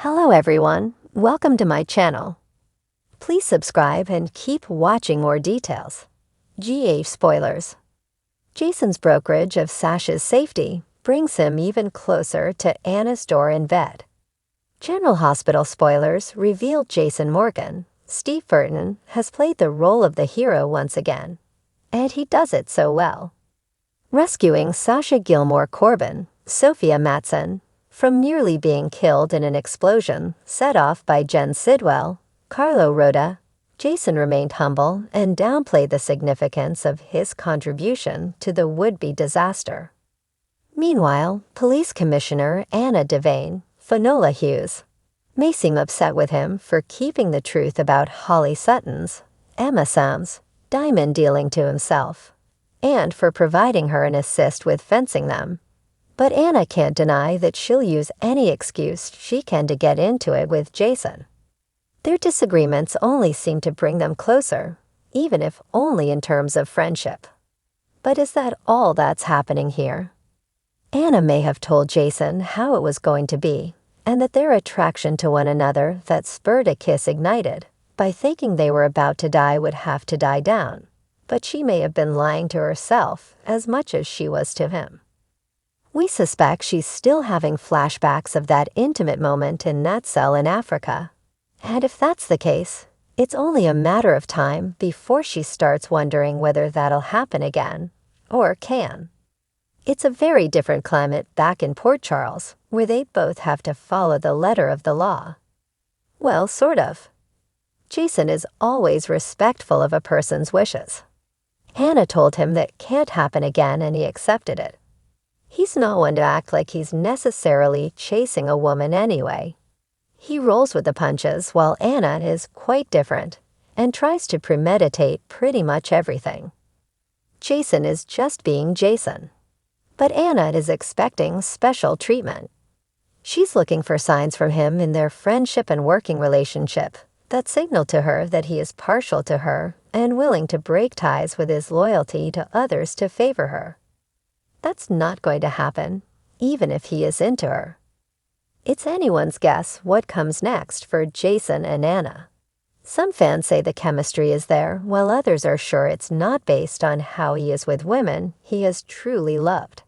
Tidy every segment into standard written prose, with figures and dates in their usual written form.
Hello everyone, welcome to my channel. Please subscribe and keep watching more details. GH spoilers. Jason's brokerage of Sasha's safety brings him even closer to Anna's door in bed. General Hospital spoilers revealed Jason Morgan, Steve Burton, has played the role of the hero once again, and he does it so well. Rescuing Sasha Gilmore Corbin, Sophia Matson, from nearly being killed in an explosion set off by Jen Sidwell, Carlo Rhoda, Jason remained humble and downplayed the significance of his contribution to the would-be disaster. Meanwhile, Police Commissioner Anna Devane, Finola Hughes, may seem upset with him for keeping the truth about Holly Sutton's, Emma Sam's, diamond dealing to himself, and for providing her an assist with fencing them. But Anna can't deny that she'll use any excuse she can to get into it with Jason. Their disagreements only seem to bring them closer, even if only in terms of friendship. But is that all that's happening here? Anna may have told Jason how it was going to be, and that their attraction to one another that spurred a kiss ignited by thinking they were about to die would have to die down, but she may have been lying to herself as much as she was to him. We suspect she's still having flashbacks of that intimate moment in that cell in Africa. And if that's the case, it's only a matter of time before she starts wondering whether that'll happen again, or can. It's a very different climate back in Port Charles, where they both have to follow the letter of the law. Well, sort of. Jason is always respectful of a person's wishes. Hannah told him that can't happen again and he accepted it. He's not one to act like he's necessarily chasing a woman anyway. He rolls with the punches while Anna is quite different and tries to premeditate pretty much everything. Jason is just being Jason. But Anna is expecting special treatment. She's looking for signs from him in their friendship and working relationship that signal to her that he is partial to her and willing to break ties with his loyalty to others to favor her. That's not going to happen, even if he is into her. It's anyone's guess what comes next for Jason and Anna. Some fans say the chemistry is there, while others are sure it's not based on how he is with women he has truly loved.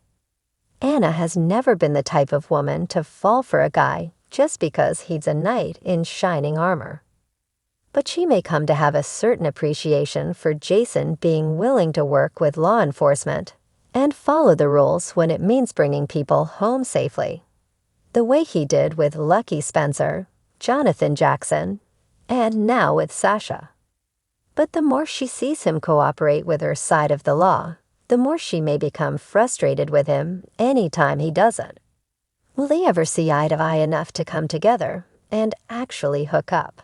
Anna has never been the type of woman to fall for a guy just because he's a knight in shining armor. But she may come to have a certain appreciation for Jason being willing to work with law enforcement and follow the rules when it means bringing people home safely, the way he did with Lucky Spencer, Jonathan Jackson, and now with Sasha. But the more she sees him cooperate with her side of the law, the more she may become frustrated with him any time he doesn't. Will they ever see eye to eye enough to come together and actually hook up?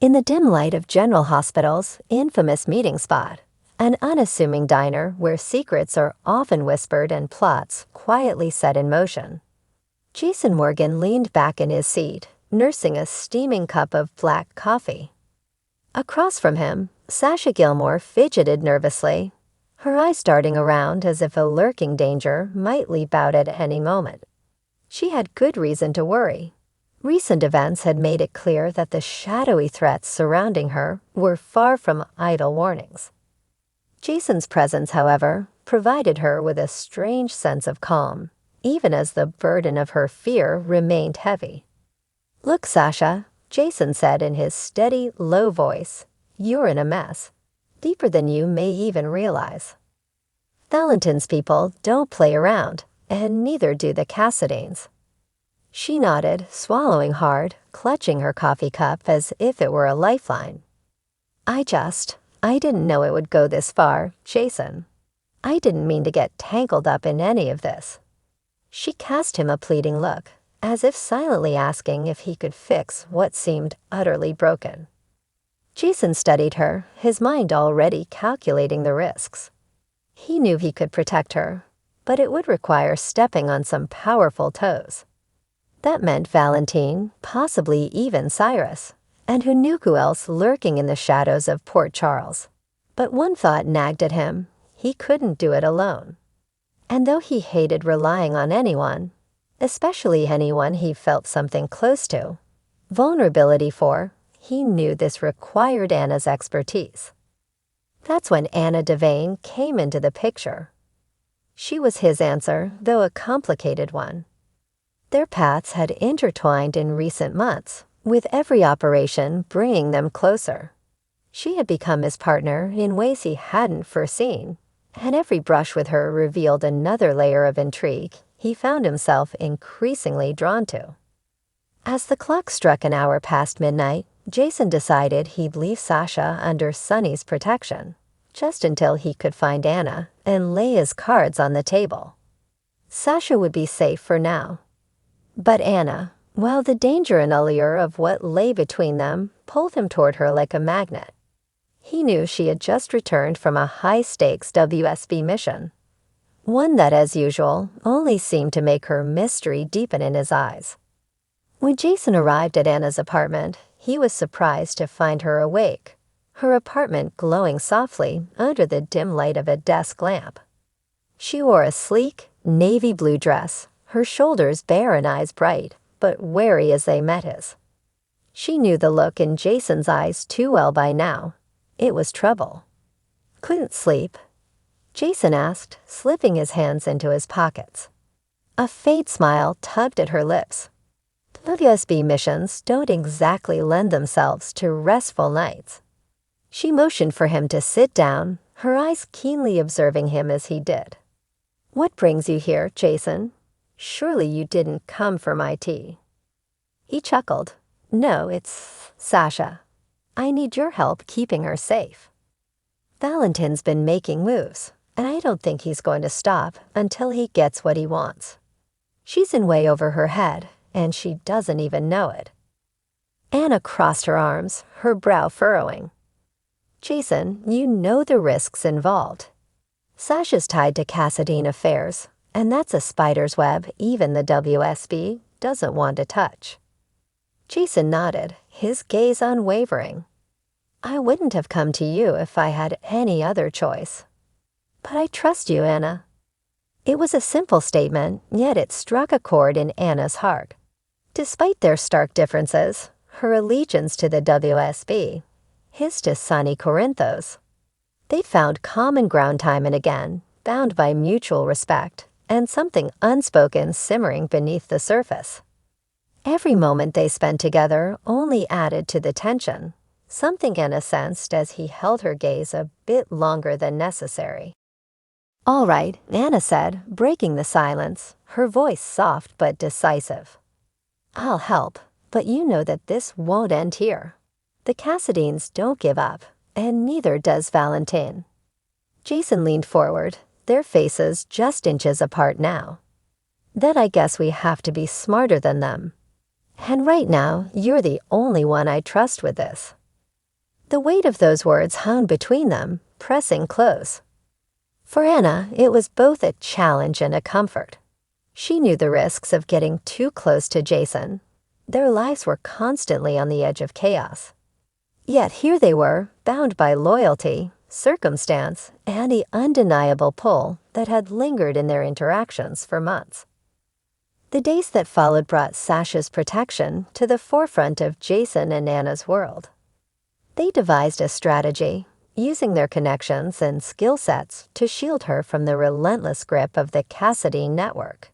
In the dim light of General Hospital's infamous meeting spot, an unassuming diner where secrets are often whispered and plots quietly set in motion, Jason Morgan leaned back in his seat, nursing a steaming cup of black coffee. Across from him, Sasha Gilmore fidgeted nervously, her eyes darting around as if a lurking danger might leap out at any moment. She had good reason to worry. Recent events had made it clear that the shadowy threats surrounding her were far from idle warnings. Jason's presence, however, provided her with a strange sense of calm, even as the burden of her fear remained heavy. "Look, Sasha," Jason said in his steady, low voice, "you're in a mess, deeper than you may even realize. Valentin's people don't play around, and neither do the Cassadines." She nodded, swallowing hard, clutching her coffee cup as if it were a lifeline. I didn't know it would go this far, Jason. I didn't mean to get tangled up in any of this." She cast him a pleading look, as if silently asking if he could fix what seemed utterly broken. Jason studied her, his mind already calculating the risks. He knew he could protect her, but it would require stepping on some powerful toes. That meant Valentine, possibly even Cyrus, and who knew who else lurking in the shadows of Port Charles. But one thought nagged at him: he couldn't do it alone. And though he hated relying on anyone, especially anyone he felt something close to. Vulnerability for, he knew this required Anna's expertise. That's when Anna Devane came into the picture. She was his answer, though a complicated one. Their paths had intertwined in recent months, with every operation bringing them closer. She had become his partner in ways he hadn't foreseen, and every brush with her revealed another layer of intrigue he found himself increasingly drawn to. As the clock struck an hour past midnight, Jason decided he'd leave Sasha under Sonny's protection, just until he could find Anna and lay his cards on the table. Sasha would be safe for now. But Anna, while the danger and allure of what lay between them pulled him toward her like a magnet, he knew she had just returned from a high-stakes WSB mission, one that, as usual, only seemed to make her mystery deepen in his eyes. When Jason arrived at Anna's apartment, he was surprised to find her awake, her apartment glowing softly under the dim light of a desk lamp. She wore a sleek, navy blue dress, her shoulders bare and eyes bright, but wary as they met his. She knew the look in Jason's eyes too well by now. It was trouble. "Couldn't sleep?" Jason asked, slipping his hands into his pockets. A faint smile tugged at her lips. WSB missions don't exactly lend themselves to restful nights. She motioned for him to sit down, her eyes keenly observing him as he did. "What brings you here, Jason? Surely you didn't come for my tea." He chuckled. "No, it's Sasha. I need your help keeping her safe. Valentin's been making moves, and I don't think he's going to stop until he gets what he wants. She's in way over her head, and she doesn't even know it." Anna crossed her arms, her brow furrowing. "Jason, you know the risks involved. Sasha's tied to Cassadine affairs, and that's a spider's web even the WSB doesn't want to touch." Jason nodded, his gaze unwavering. "I wouldn't have come to you if I had any other choice. But I trust you, Anna." It was a simple statement, yet it struck a chord in Anna's heart. Despite their stark differences, her allegiance to the WSB, his to Sonny Corinthos, they found common ground time and again, bound by mutual respect and something unspoken simmering beneath the surface. Every moment they spent together only added to the tension, something Anna sensed as he held her gaze a bit longer than necessary. "All right," Anna said, breaking the silence, her voice soft but decisive. "I'll help, but you know that this won't end here. The Cassadines don't give up, and neither does Valentin." Jason leaned forward, their faces just inches apart now. "Then I guess we have to be smarter than them. And right now, you're the only one I trust with this." The weight of those words hung between them, pressing close. For Anna, it was both a challenge and a comfort. She knew the risks of getting too close to Jason. Their lives were constantly on the edge of chaos. Yet here they were, bound by loyalty, circumstance, and the undeniable pull that had lingered in their interactions for months. The days that followed brought Sasha's protection to the forefront of Jason and Anna's world. They devised a strategy, using their connections and skill sets to shield her from the relentless grip of the Cassadine network.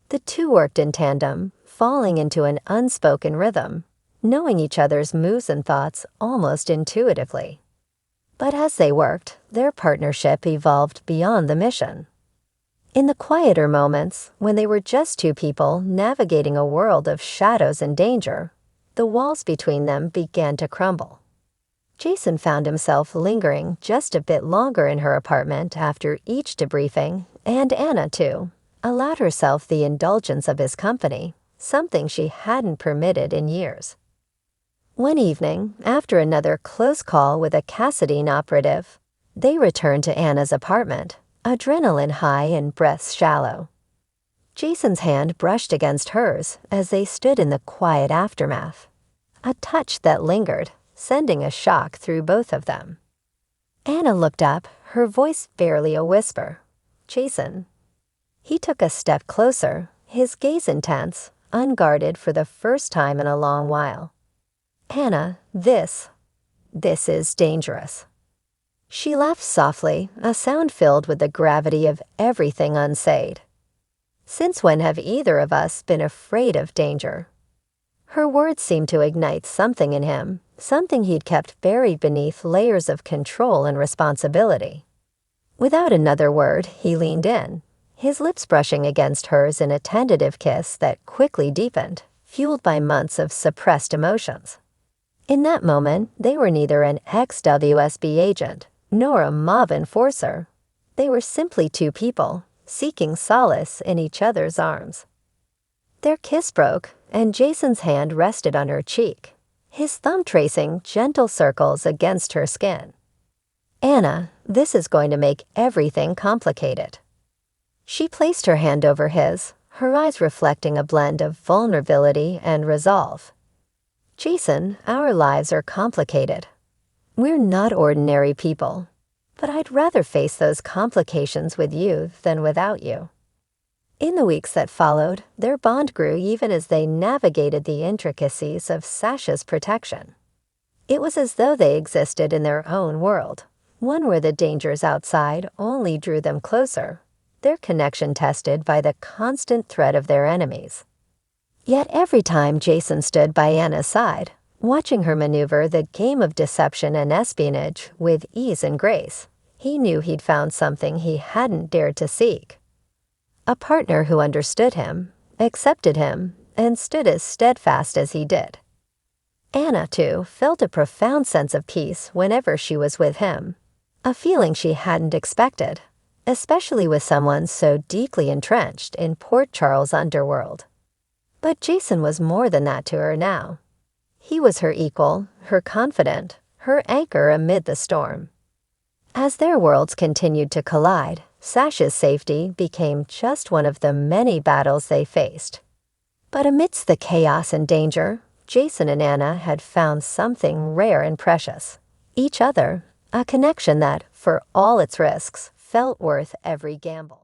The two worked in tandem, falling into an unspoken rhythm, knowing each other's moves and thoughts almost intuitively. But as they worked, their partnership evolved beyond the mission. In the quieter moments, when they were just two people navigating a world of shadows and danger, the walls between them began to crumble. Jason found himself lingering just a bit longer in her apartment after each debriefing, and Anna, too, allowed herself the indulgence of his company, something she hadn't permitted in years. One evening, after another close call with a Cassadine operative, they returned to Anna's apartment, adrenaline high and breaths shallow. Jason's hand brushed against hers as they stood in the quiet aftermath, a touch that lingered, sending a shock through both of them. Anna looked up, her voice barely a whisper. "Jason." He took a step closer, his gaze intense, unguarded for the first time in a long while. "Anna, this is dangerous." She laughed softly, a sound filled with the gravity of everything unsaid. "Since when have either of us been afraid of danger?" Her words seemed to ignite something in him, something he'd kept buried beneath layers of control and responsibility. Without another word, he leaned in, his lips brushing against hers in a tentative kiss that quickly deepened, fueled by months of suppressed emotions. In that moment, they were neither an ex-WSB agent nor a mob enforcer. They were simply two people, seeking solace in each other's arms. Their kiss broke, and Jason's hand rested on her cheek, his thumb tracing gentle circles against her skin. "Anna, this is going to make everything complicated." She placed her hand over his, her eyes reflecting a blend of vulnerability and resolve. "Jason, our lives are complicated. We're not ordinary people, but I'd rather face those complications with you than without you." In the weeks that followed, their bond grew even as they navigated the intricacies of Sasha's protection. It was as though they existed in their own world, one where the dangers outside only drew them closer, their connection tested by the constant threat of their enemies. Yet every time Jason stood by Anna's side, watching her maneuver the game of deception and espionage with ease and grace, he knew he'd found something he hadn't dared to seek. A partner who understood him, accepted him, and stood as steadfast as he did. Anna, too, felt a profound sense of peace whenever she was with him, a feeling she hadn't expected, especially with someone so deeply entrenched in Port Charles' underworld. But Jason was more than that to her now. He was her equal, her confidant, her anchor amid the storm. As their worlds continued to collide, Sasha's safety became just one of the many battles they faced. But amidst the chaos and danger, Jason and Anna had found something rare and precious. Each other, a connection that, for all its risks, felt worth every gamble.